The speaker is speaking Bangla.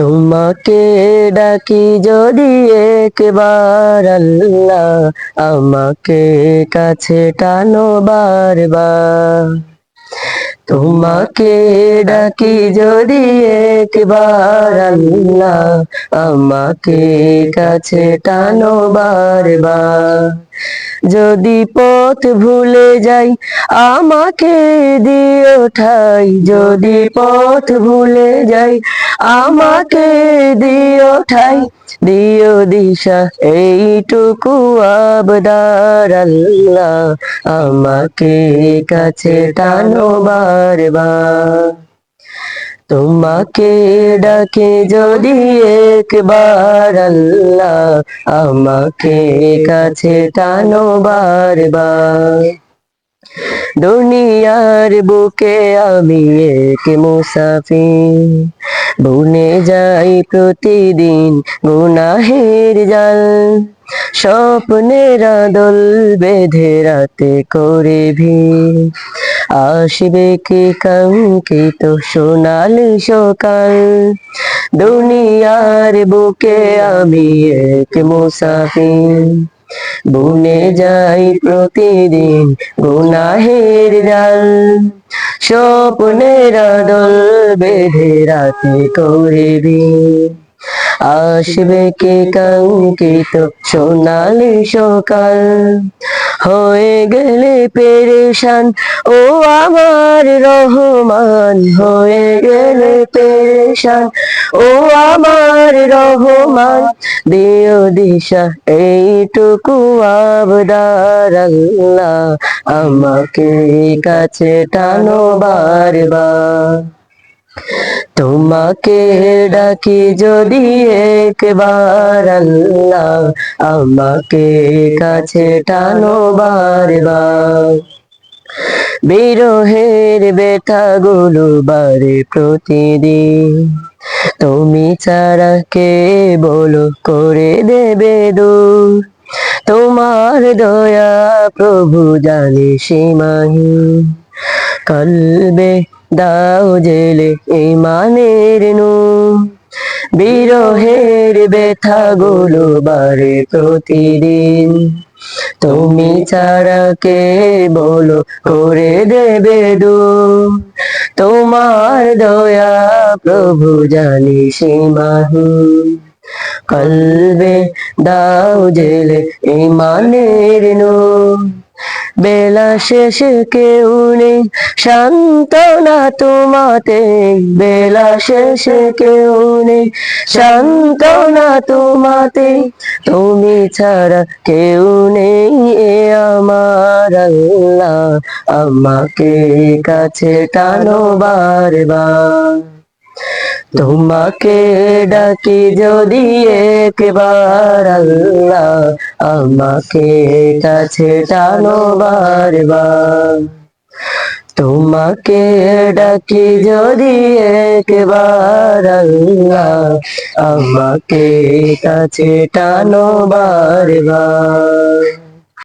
তোমাকে ডাকি যদি একবার আল্লাহ, আমাকে কাছে টানো বারবার। তোমাকে ডাকি যদি একবার আল্লাহ, আমাকে কাছে টানো বারবার। যদি পথ ভুলে যাই আমাকে দিও ঠাই, যদি পথ ভুলে যাই আমাকে দিও ঠাই, দিও দিশা এইটুকু আবদার আল্লাহ, আমাকে কাছে টানো বারবার। তোমাকে ডাকে যদি একবার আল্লাহ, আমাকে কাছে টানো বারবার। দুনিয়ার বুকে আমি এক মুসাফির, বুনে যাই প্রতিদিন গুনাহের জাল। স্বপ্নের দল বেঁধে রাতে করে ভিড়, আসবে কি কাঙ্ক্ষিত সোনালি সকাল। দুনিয়ার বুকে আমি এক মুসাফির, বুনে যাই প্রতিদিন গুনাহের জাল। স্বপ্নের দল বেঁধে রাতে করে ভিড়, আসবে কে কাঙ্ক্ষিত সোনালি সকাল। হয়ে গেলে পেরেশান ও আমার রহমান, হয়ে গেলে পেরেশান ও আমার রহমান, দিও দিশা এইটুকু আবদার আল্লাহ, আমাকে কাছে টানো বারবার। তোমাকে ডাকি যদি একবার আল্লাহ, আমাকে কাছে টানো বারবার। বিরহের ব্যথাগুলো বাড়ে প্রতিদিন, তুমি ছাড়া কে বলো করে দেবে দূর। তোমার দয়া প্রভু জানি সীমাহীন, কলবে দাও জেলে ঈমানের নূর। বিরহের ব্যথাগুলো বাড়ে প্রতিদিন, তুমি ছাড়া কে বলো করে দেবে দূর। তোমার দয়া প্রভু জানি সীমাহীন, কলবে দাও জেলে ঈমানের নূর। বেলা শেষে কেউ নেই সান্ত্বনা তোমাতে, বেলা শেষে কেউ নেই সান্ত্বনা তোমাতে, তুমি ছাড়া কেউ নেই এ আমার আল্লাহ, আমাকে কাছে টানো বারবার। তোমাকে ডাকি যদি একবার আল্লাহ, আমাকে কাছে টানো বারবার। তোমাকে ডাকি যদি একবার আল্লাহ, আমাকে কাছে টানো বারবার।